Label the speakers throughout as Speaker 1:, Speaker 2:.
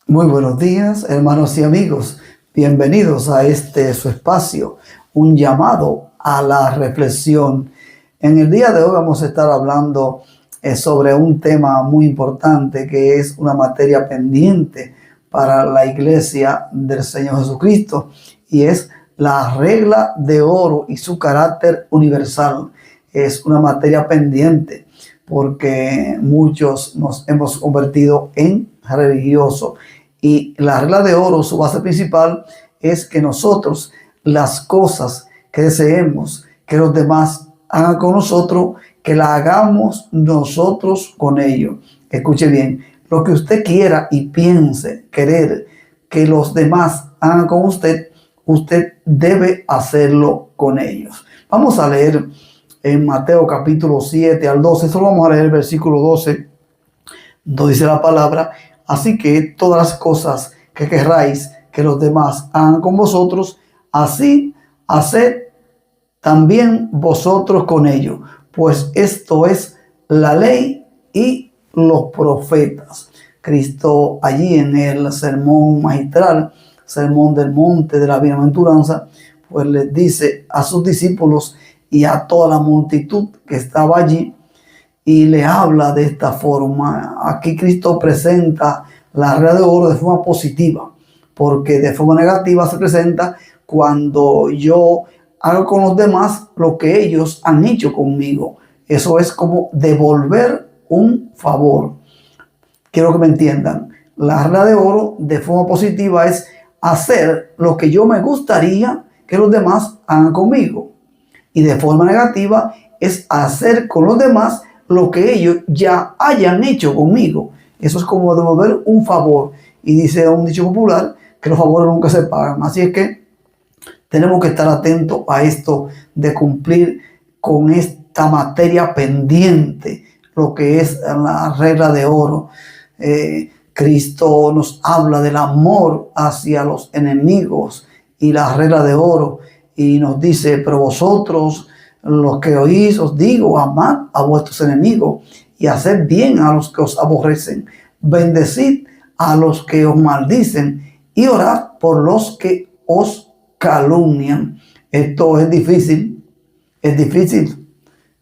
Speaker 1: Muy buenos días, hermanos y amigos. Bienvenidos a su espacio, un llamado a la reflexión. En el día de hoy vamos a estar hablando sobre un tema muy importante que es una materia pendiente para la iglesia del Señor Jesucristo, y es la regla de oro y su carácter universal. Es una materia pendiente porque muchos nos hemos convertido en religiosos. Y la regla de oro, su base principal, es que nosotros, las cosas que deseemos que los demás hagan con nosotros, que la hagamos nosotros con ellos. Escuche bien, lo que usted quiera y piense querer que los demás hagan con usted, usted debe hacerlo con ellos. Vamos a leer en Mateo capítulo 7 al 12, solo vamos a leer el versículo 12, donde dice la palabra: así que todas las cosas que querráis que los demás hagan con vosotros, así haced también vosotros con ellos, pues esto es la ley y los profetas. Cristo allí en el sermón magistral, sermón del monte de la bienaventuranza, pues les dice a sus discípulos y a toda la multitud que estaba allí, y le habla de esta forma. Aquí Cristo presenta la regla de oro de forma positiva, porque de forma negativa se presenta cuando yo hago con los demás lo que ellos han hecho conmigo. Eso es como devolver un favor. Quiero que me entiendan. La regla de oro de forma positiva es hacer lo que yo me gustaría que los demás hagan conmigo. Y de forma negativa es hacer con los demás lo que ellos ya hayan hecho conmigo. Eso es como devolver un favor. Y dice un dicho popular que los favores nunca se pagan. Así es que tenemos que estar atentos a esto de cumplir con esta materia pendiente, lo que es la regla de oro. Cristo nos habla del amor hacia los enemigos y la regla de oro, y nos dice: pero vosotros, los que oís, os digo, amad a vuestros enemigos y haced bien a los que os aborrecen, bendecid a los que os maldicen y orad por los que os calumnian. Esto es difícil, es difícil.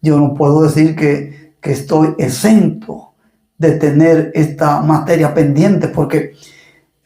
Speaker 1: Yo no puedo decir que estoy exento de tener esta materia pendiente, porque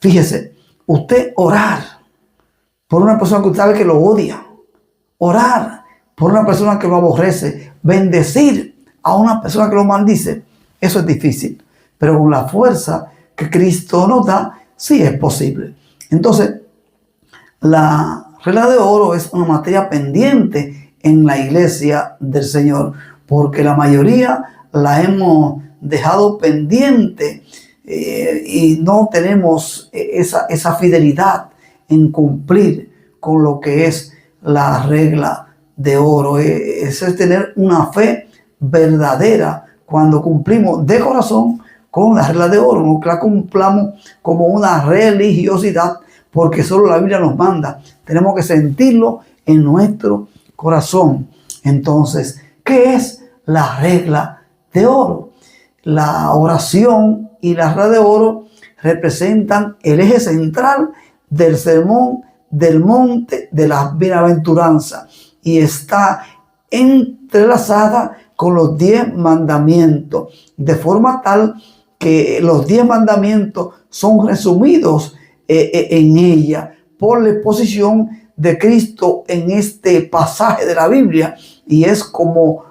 Speaker 1: fíjese, usted orar por una persona que usted sabe que lo odia, orar por una persona que lo aborrece, bendecir a una persona que lo maldice, eso es difícil. Pero con la fuerza que Cristo nos da, sí es posible. Entonces, la regla de oro es una materia pendiente en la iglesia del Señor, porque la mayoría la hemos dejado pendiente y no tenemos esa fidelidad en cumplir con lo que es la regla de oro. Eso es tener una fe verdadera cuando cumplimos de corazón con la regla de oro. No que la cumplamos como una religiosidad, porque solo la Biblia nos manda. Tenemos que sentirlo en nuestro corazón. Entonces, ¿qué es la regla de oro? La oración y la regla de oro representan el eje central del sermón del monte de la bienaventuranza, y está entrelazada con los 10 mandamientos, de forma tal que los 10 mandamientos son resumidos en ella por la exposición de Cristo en este pasaje de la Biblia, y es como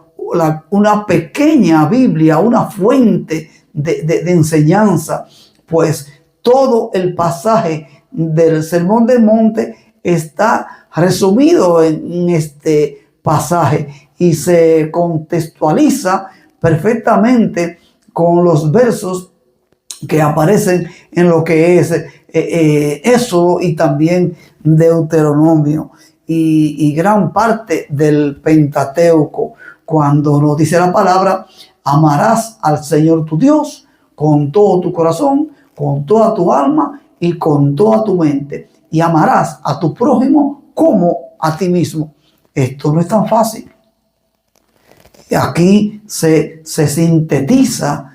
Speaker 1: una pequeña Biblia, una fuente de enseñanza, pues todo el pasaje del Sermón del Monte está resumido en este pasaje y se contextualiza perfectamente con los versos que aparecen en lo que es Éxodo y también Deuteronomio y gran parte del Pentateuco, cuando nos dice la palabra: amarás al Señor tu Dios con todo tu corazón, con toda tu alma y con toda tu mente, y amarás a tu prójimo como a ti mismo. Esto no es tan fácil. Aquí se sintetiza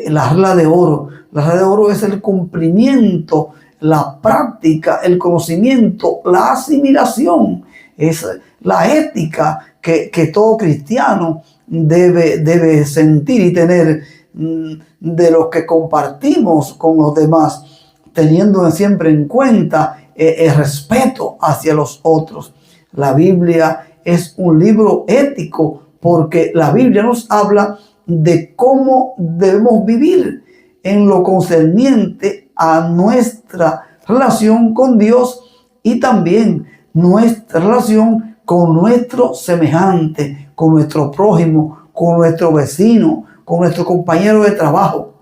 Speaker 1: la regla de oro. La regla de oro es el cumplimiento, la práctica, el conocimiento, la asimilación. Es la ética que todo cristiano debe sentir y tener de lo que compartimos con los demás, teniendo siempre en cuenta el respeto hacia los otros. La Biblia es un libro ético porque la Biblia nos habla de cómo debemos vivir en lo concerniente a nuestra relación con Dios y también nuestra relación con nuestro semejante, con nuestro prójimo, con nuestro vecino, con nuestro compañero de trabajo.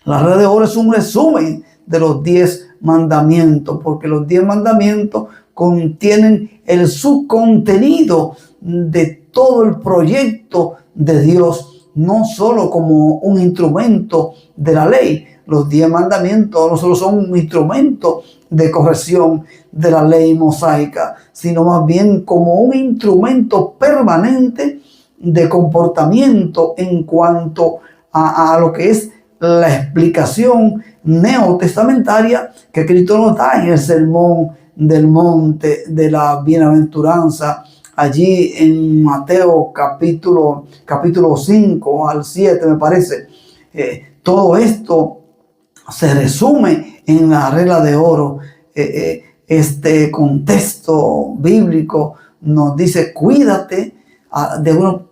Speaker 1: La regla de oro es un resumen de los 10 mandamientos, porque los 10 mandamientos contienen el subcontenido de todo el proyecto de Dios, no solo como un instrumento de la ley. Los 10 mandamientos no solo son un instrumento de corrección de la ley mosaica, sino más bien como un instrumento permanente de comportamiento en cuanto a lo que es la explicación neotestamentaria que Cristo nos da en el Sermón del Monte de la Bienaventuranza, allí en Mateo capítulo 5 al 7, me parece. Todo esto se resume en la regla de oro. Este contexto bíblico nos dice: cuídate,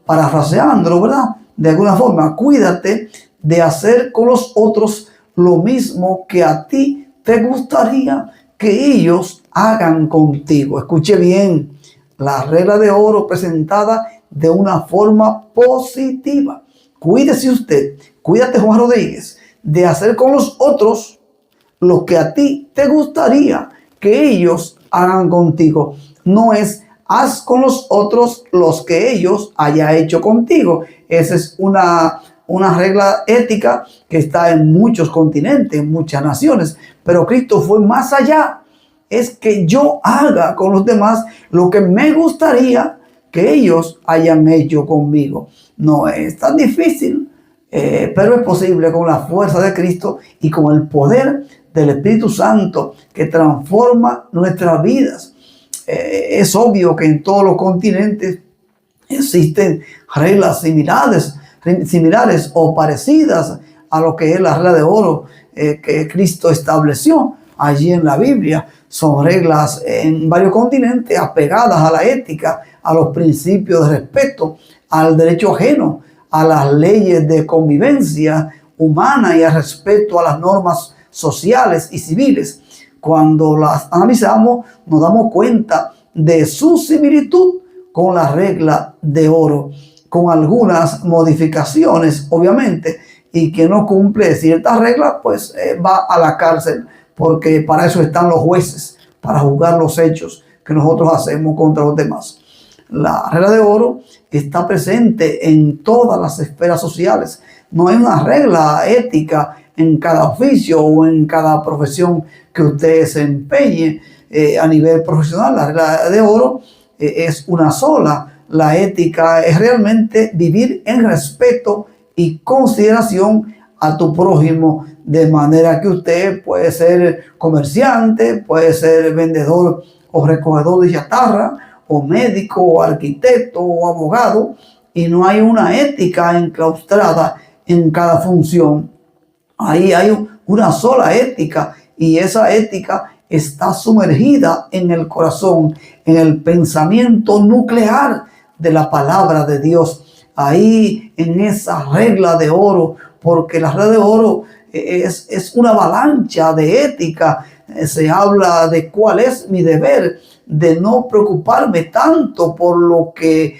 Speaker 1: parafraseándolo, ¿verdad? De alguna forma, cuídate de hacer con los otros lo mismo que a ti te gustaría que ellos hagan contigo. Escuche bien, la regla de oro presentada de una forma positiva. Cuídese usted, cuídate Juan Rodríguez, de hacer con los otros lo que a ti te gustaría que ellos hagan contigo. No es haz con los otros los que ellos haya hecho contigo. Esa es una regla ética que está en muchos continentes, en muchas naciones. Pero Cristo fue más allá. Es que yo haga con los demás lo que me gustaría que ellos hayan hecho conmigo. No es tan difícil, pero es posible con la fuerza de Cristo y con el poder del Espíritu Santo que transforma nuestras vidas. Es obvio que en todos los continentes existen reglas similares o parecidas a lo que es la regla de oro que Cristo estableció allí en la Biblia. Son reglas en varios continentes apegadas a la ética, a los principios de respeto, al derecho ajeno, a las leyes de convivencia humana y al respeto a las normas sociales y civiles. Cuando las analizamos, nos damos cuenta de su similitud con la regla de oro, con algunas modificaciones, obviamente, y quien no cumple ciertas reglas, pues va a la cárcel, porque para eso están los jueces, para juzgar los hechos que nosotros hacemos contra los demás. La regla de oro está presente en todas las esferas sociales. No hay una regla ética en cada oficio o en cada profesión que usted desempeñe a nivel profesional. La regla de oro es una sola. La ética es realmente vivir en respeto y consideración a tu prójimo, de manera que usted puede ser comerciante, puede ser vendedor o recogedor de chatarra, o médico, o arquitecto, o abogado, y no hay una ética enclaustrada en cada función. Ahí hay una sola ética, y esa ética está sumergida en el corazón, en el pensamiento nuclear de la palabra de Dios. Ahí en esa regla de oro, porque la regla de oro es una avalancha de ética. Se habla de cuál es mi deber, de no preocuparme tanto por lo que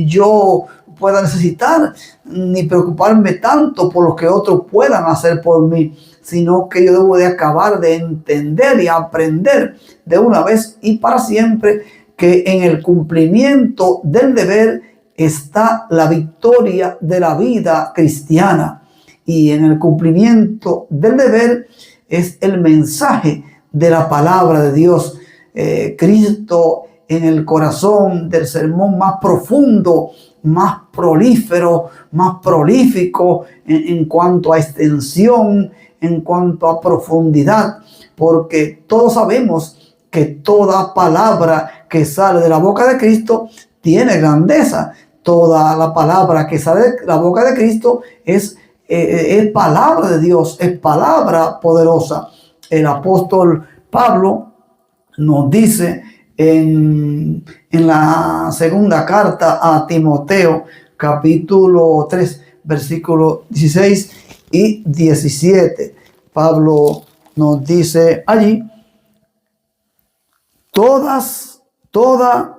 Speaker 1: yo pueda necesitar, ni preocuparme tanto por lo que otros puedan hacer por mí, sino que yo debo de acabar de entender y aprender de una vez y para siempre que en el cumplimiento del deber está la victoria de la vida cristiana, y en el cumplimiento del deber es el mensaje de la palabra de Dios. Cristo, en el corazón del sermón más profundo, más prolífero, más prolífico en cuanto a extensión, en cuanto a profundidad, porque todos sabemos que toda palabra que sale de la boca de Cristo tiene grandeza. Toda la palabra que sale de la boca de Cristo es palabra de Dios, es palabra poderosa. El apóstol Pablo nos dice en la segunda carta a Timoteo, capítulo 3, versículos 16 y 17. Pablo nos dice allí: toda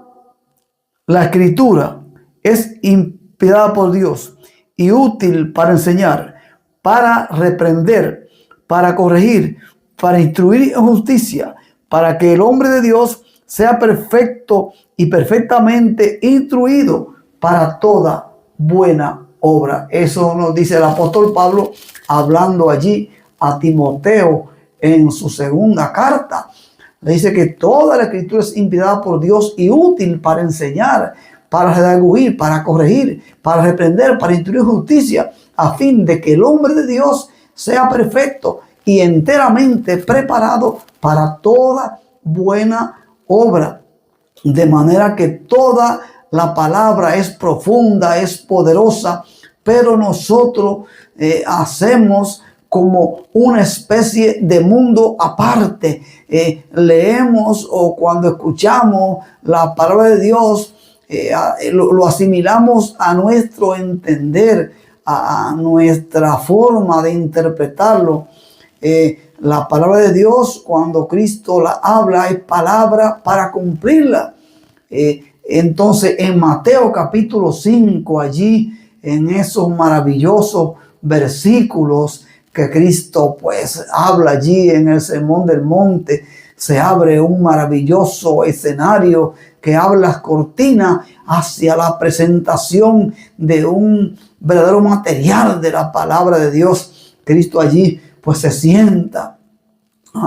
Speaker 1: la escritura es inspirada por Dios y útil para enseñar, para reprender, para corregir, para instruir en justicia, para que el hombre de Dios sea perfecto y perfectamente instruido para toda buena obra. Eso nos dice el apóstol Pablo hablando allí a Timoteo en su segunda carta. Le dice que toda la escritura es inspirada por Dios y útil para enseñar, para redarguir, para corregir, para reprender, para instruir justicia, a fin de que el hombre de Dios sea perfecto y enteramente preparado para toda buena obra. De manera que toda la palabra es profunda, es poderosa, pero nosotros hacemos como una especie de mundo aparte. Leemos o cuando escuchamos la palabra de Dios, lo asimilamos a nuestro entender, a nuestra forma de interpretarlo. La palabra de Dios, cuando Cristo la habla, es palabra para cumplirla. Entonces, en Mateo capítulo 5, allí en esos maravillosos versículos que Cristo pues habla allí en el Sermón del Monte, se abre un maravilloso escenario que abre las cortinas hacia la presentación de un verdadero material de la palabra de Dios. Cristo allí pues se sienta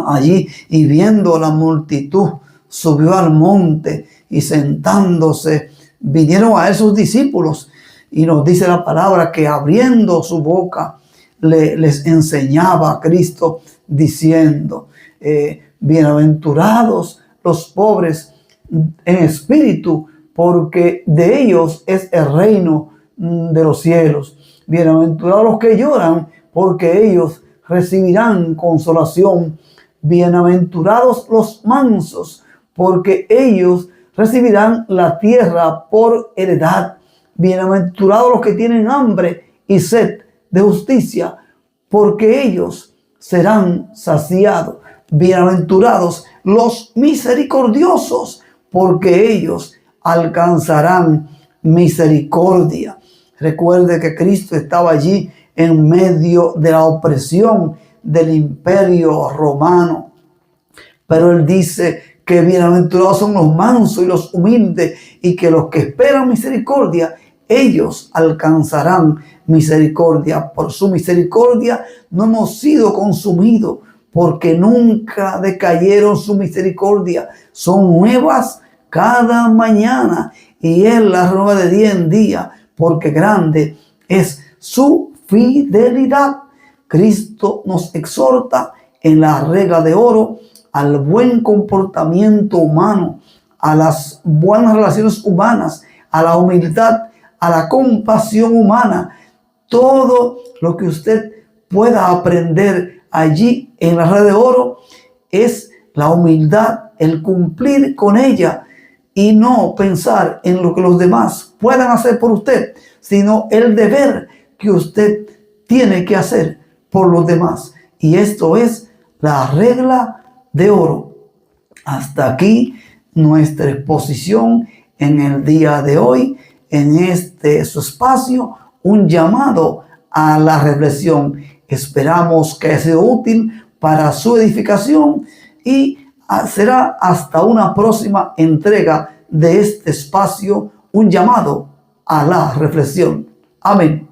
Speaker 1: allí y viendo la multitud subió al monte y sentándose vinieron a él sus discípulos, y nos dice la palabra que abriendo su boca les enseñaba a Cristo diciendo: bienaventurados los pobres en espíritu, porque de ellos es el reino de los cielos. Bienaventurados los que lloran, porque ellos recibirán consolación. Bienaventurados los mansos, porque ellos recibirán la tierra por heredad. Bienaventurados los que tienen hambre y sed de justicia, porque ellos serán saciados. Bienaventurados los misericordiosos, porque ellos alcanzarán misericordia. Recuerde que Cristo estaba allí en medio de la opresión del imperio romano, pero él dice que bienaventurados son los mansos y los humildes, y que los que esperan misericordia, ellos alcanzarán misericordia. Por su misericordia no hemos sido consumidos, porque nunca decayeron su misericordia. Son nuevas cada mañana, y Él las renueva de día en día, porque grande es su fidelidad. Cristo nos exhorta en la regla de oro al buen comportamiento humano, a las buenas relaciones humanas, a la humildad, a la compasión humana. Todo lo que usted pueda aprender allí en la regla de oro es la humildad, el cumplir con ella y no pensar en lo que los demás puedan hacer por usted, sino el deber que usted tiene que hacer por los demás. Y esto es la regla de oro. Hasta aquí nuestra exposición en el día de hoy, en su espacio, un llamado a la reflexión. Esperamos que sea útil para su edificación, y será hasta una próxima entrega de este espacio, un llamado a la reflexión. Amén.